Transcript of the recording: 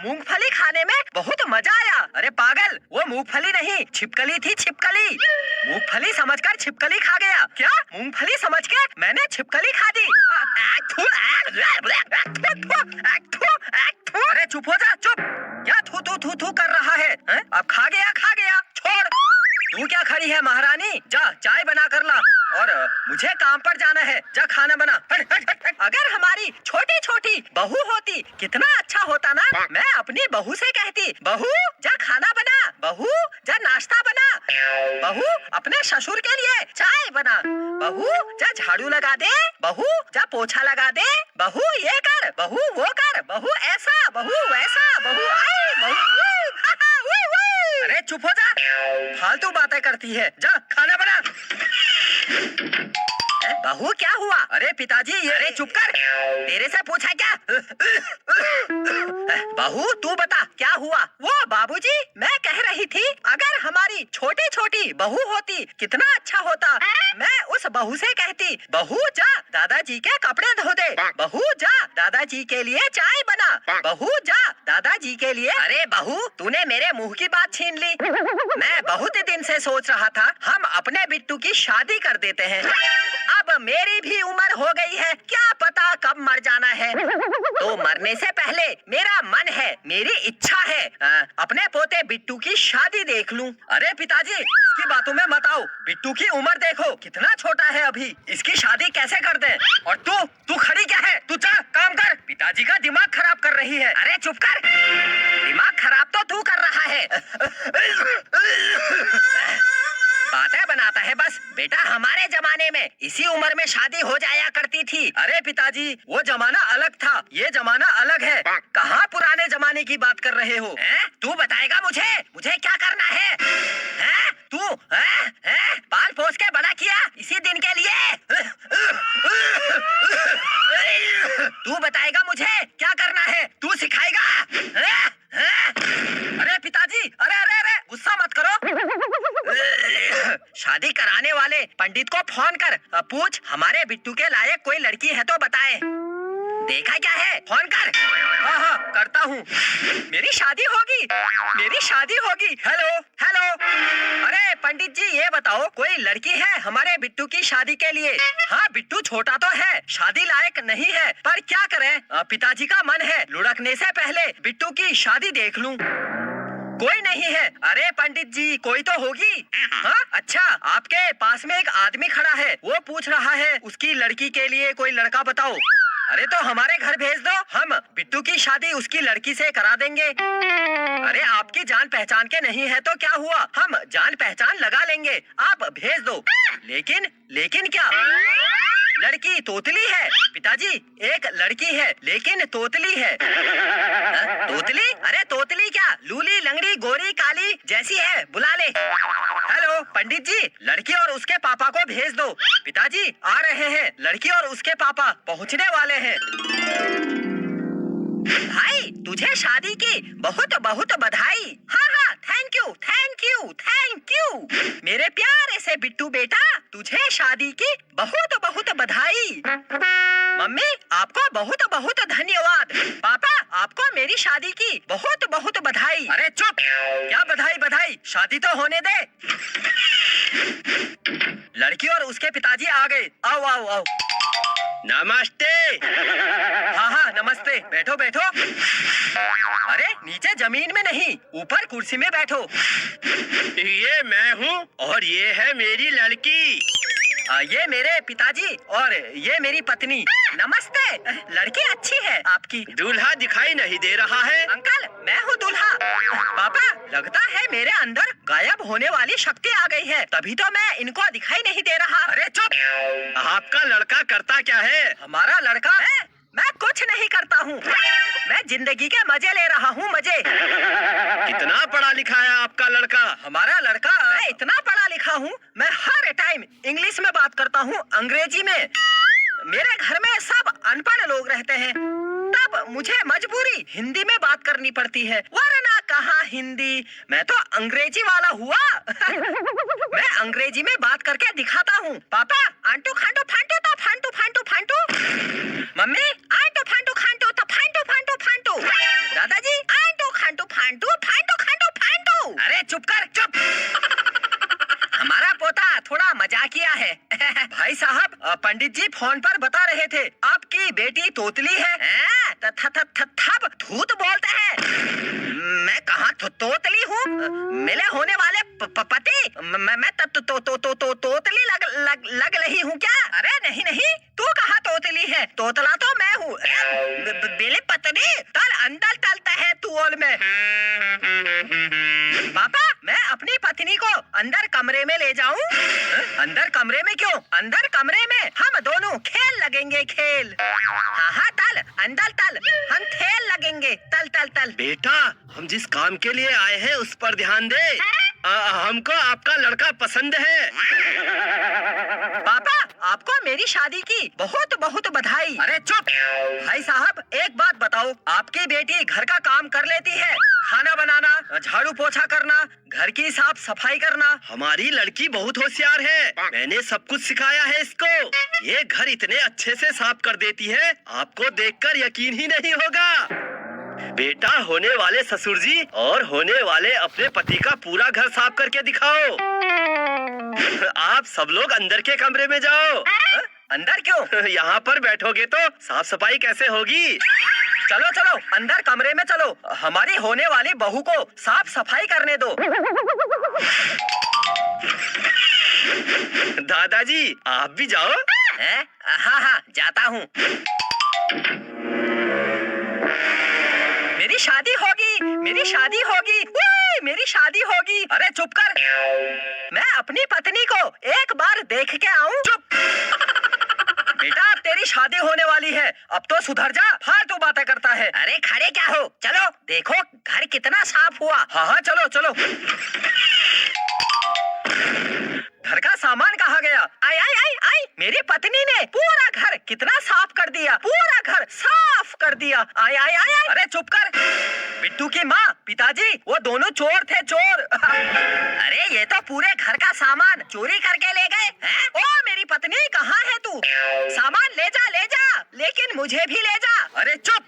मूंगफली खाने में बहुत मजा आया। अरे पागल, वो मूंगफली नहीं, छिपकली थी, छिपकली। मूंगफली समझकर छिपकली खा गया। क्या? मूंगफली समझ के मैंने छिपकली खा दी। अरे चुप हो जा, चुप। क्या थू थू थू थू कर रहा है? अब खा गया, खा गया, छोड़। तू क्या खड़ी है महारानी? जा चाय बना कर ला, और मुझे काम पर जाना है। जा खाना बना। हट, हट, हट, हट। अगर हमारी छोटी छोटी बहू होती कितना अच्छा होता ना। मैं अपनी बहू से कहती, बहू जा खाना बना, बहू जा नाश्ता बना, बहू अपने ससुर के लिए चाय बना, बहू जा झाड़ू लगा दे, बहू जा पोछा लगा दे, बहू ये कर, बहू वो कर, बहू ऐसा, बहू वैसा, बहू आई, बहू अरे चुप हो जा, फालतू बातें करती है। जा खाना बना। बहू क्या हुआ? अरे पिताजी ये। अरे चुप कर, तेरे से पूछा क्या? बहू तू बता क्या हुआ? वो बाबूजी, मैं कह रही थी अगर हमारी छोटी छोटी बहू होती कितना अच्छा होता। मैं उस बहू से कहती, बहू जा दादाजी के कपड़े धो दे, बहू जा दादाजी के लिए चाय बना, बहू जा दादाजी के लिए। अरे बहू, तूने मेरे मुंह की बात छीन ली। मैं बहुत दिन से सोच रहा था हम अपने बिट्टू की शादी कर देते हैं। अब मेरी भी उम्र हो गई है, क्या पता कब मर जाना है। तो मरने से पहले मेरा मन है, मेरी इच्छा है अपने पोते बिट्टू की शादी देख लूं। अरे पिताजी इसकी बातों में मत आओ, बिट्टू की उम्र देखो कितना छोटा है अभी, इसकी शादी कैसे कर दें? और तू खड़ी क्या है? तू जा काम कर, पिताजी का दिमाग खराब कर रही है। अरे चुप कर, दिमाग खराब तो तू कर रहा है। बातें बनाता है बस। बेटा हमारे जमाने में इसी उम्र में शादी हो जाया करती थी। अरे पिताजी वो जमाना अलग था, ये जमाना अलग है। कहाँ पुराने जमाने की बात कर रहे हो? तू बताएगा मुझे क्या करना है? तू पाल पोस के बड़ा किया इसी दिन के लिए। तू बताएगा मुझे क्या करना है? तू सिखाएगा? अरे पिताजी, अरे अरे अरे गुस्सा मत करो। शादी कराने वाले पंडित को फोन कर पूछ हमारे बिट्टू के लायक कोई लड़की है तो बताए। देखा क्या है? फोन कर। हाँ हाँ करता हूँ। मेरी शादी होगी, मेरी शादी होगी। Hello hello. अरे पंडित जी ये बताओ कोई लड़की है हमारे बिट्टू की शादी के लिए? हाँ बिट्टू छोटा तो है, शादी लायक नहीं है, पर क्या करें पिताजी का मन है लुढ़कने से पहले बिट्टू की शादी देख लूं। कोई नहीं है। अरे पंडित जी कोई तो होगी। हाँ अच्छा, आपके पास में एक आदमी खड़ा है, वो पूछ रहा है उसकी लड़की के लिए कोई लड़का बताओ। अरे तो हमारे घर भेज दो, हम बिट्टू की शादी उसकी लड़की से करा देंगे। अरे आपकी जान पहचान के नहीं है तो क्या हुआ, हम जान पहचान लगा लेंगे, आप भेज दो। लेकिन क्या? लड़की तोतली है पिताजी, एक लड़की है लेकिन तोतली है। तोतली? अरे तोतली क्या, लूली लंगड़ी गोरी काली जैसी है, बुला ले। हेलो पंडित जी, लड़की और उसके पापा को भेज दो। पिताजी आ रहे हैं, लड़की और उसके पापा पहुंचने वाले हैं। भाई तुझे शादी की बहुत बहुत बधाई। हाँ हाँ thank you thank you thank you. मेरे प्यारे से बिट्टू बेटा, तुझे शादी की बहुत बहुत बधाई। मम्मी आपको बहुत बहुत धन्यवाद। पापा आपको मेरी शादी की बहुत बहुत बधाई। अरे चुप, क्या बधाई बधाई, शादी तो होने दे। लड़की और उसके पिताजी आ गए। आओ आओ आओ। नमस्ते। हाँ हाँ नमस्ते, बैठो बैठो। अरे नीचे जमीन में नहीं, ऊपर कुर्सी में बैठो। ये मैं हूँ और ये है मेरी लड़की। ये मेरे पिताजी और ये मेरी पत्नी। नमस्ते, लड़की अच्छी है आपकी। दूल्हा दिखाई नहीं दे रहा है। अंकल मैं हूँ दूल्हा। पापा लगता है मेरे अंदर गायब होने वाली शक्ति आ गई है, तभी तो मैं इनको दिखाई नहीं दे रहा। अरे चुप, आपका लड़का करता क्या है? हमारा लड़का? मैं कुछ नहीं करता हूँ, मैं जिंदगी के मजे ले रहा हूँ, मजे। कितना पढ़ा लिखा है आपका लड़का? हमारा लड़का? मैं इतना पढ़ा लिखा हूँ, मैं हर टाइम इंग्लिश में बात करता हूँ, अंग्रेजी में। मेरे घर में सब अनपढ़ लोग रहते हैं, तब मुझे मजबूरी हिंदी में बात करनी पड़ती है, वरना कहाँ हिंदी, मैं तो अंग्रेजी वाला हुआ। मैं अंग्रेजी में बात करके दिखाता हूँ। पापा आंटू खांटू फांटू तो फांटू फांटू फांटू। मम्मी आंटू फांटू खांटू तो फांटू फांटू फांटू। दादाजी आंटू पंडित जी फोन पर बता रहे थे आपकी बेटी तोतली है। थप धूत बोलते हैं। मैं कहाँ तोतली हूँ? मिले होने वाले पति मैं तोतली लग रही हूँ क्या? अरे नहीं नहीं, तू कहाँ तोतली है? तोतला तो मैं हूँ। बेले पत्नी तल अंदर तलता है तू ओल में। पापा मैं अपनी पत्नी को अंदर कमरे में ले जाऊं? अंदर कमरे में क्यों? अंदर कमरे में हम दोनों खेल लगेंगे, खेल। हाँ तल अंदर तल, हम खेल लगेंगे, तल तल तल। बेटा हम जिस काम के लिए आए हैं उस पर ध्यान दे। हमको आपका लड़का पसंद है। पापा आपको मेरी शादी की बहुत बहुत बधाई। अरे चुप भाई साहब, एक बात बताओ, आपकी बेटी घर का काम कर लेती है? खाना बनाना, झाड़ू पोछा करना, घर की साफ सफाई करना। हमारी लड़की बहुत होशियार है, मैंने सब कुछ सिखाया है इसको। ये घर इतने अच्छे से साफ कर देती है, आपको देखकर यकीन ही नहीं होगा। बेटा होने वाले ससुर जी और होने वाले अपने पति का पूरा घर साफ करके दिखाओ। आप सब लोग अंदर के कमरे में जाओ। अंदर क्यों? यहाँ पर बैठोगे तो साफ सफाई कैसे होगी? चलो चलो अंदर कमरे में चलो, हमारी होने वाली बहू को साफ सफाई करने दो। दादाजी आप भी जाओ। हाँ हाँ जाता हूँ। मेरी शादी होगी, मेरी शादी होगी, मेरी शादी होगी। अरे चुप कर, मैं अपनी पत्नी को एक बार देख के आऊं। चुप बेटा अब तेरी शादी होने वाली है, अब तो सुधर जा, फालतू बातें करता है। अरे खड़े क्या हो, चलो देखो घर कितना साफ हुआ। हाँ चलो चलो। घर का सामान कहाँ गया? आई आई आई आई, मेरी पत्नी ने पूरा घर कितना साफ कर दिया, पूरा घर साफ कर दिया। आई आई आई आई। अरे चुप कर, बिट्टू की माँ पिताजी वो दोनों चोर थे, चोर। अरे ये तो पूरे घर का सामान चोरी करके ले गए हैं। ओ मेरी पत्नी कहाँ है तू? सामान ले जा, लेकिन मुझे भी ले जा। अरे चुप।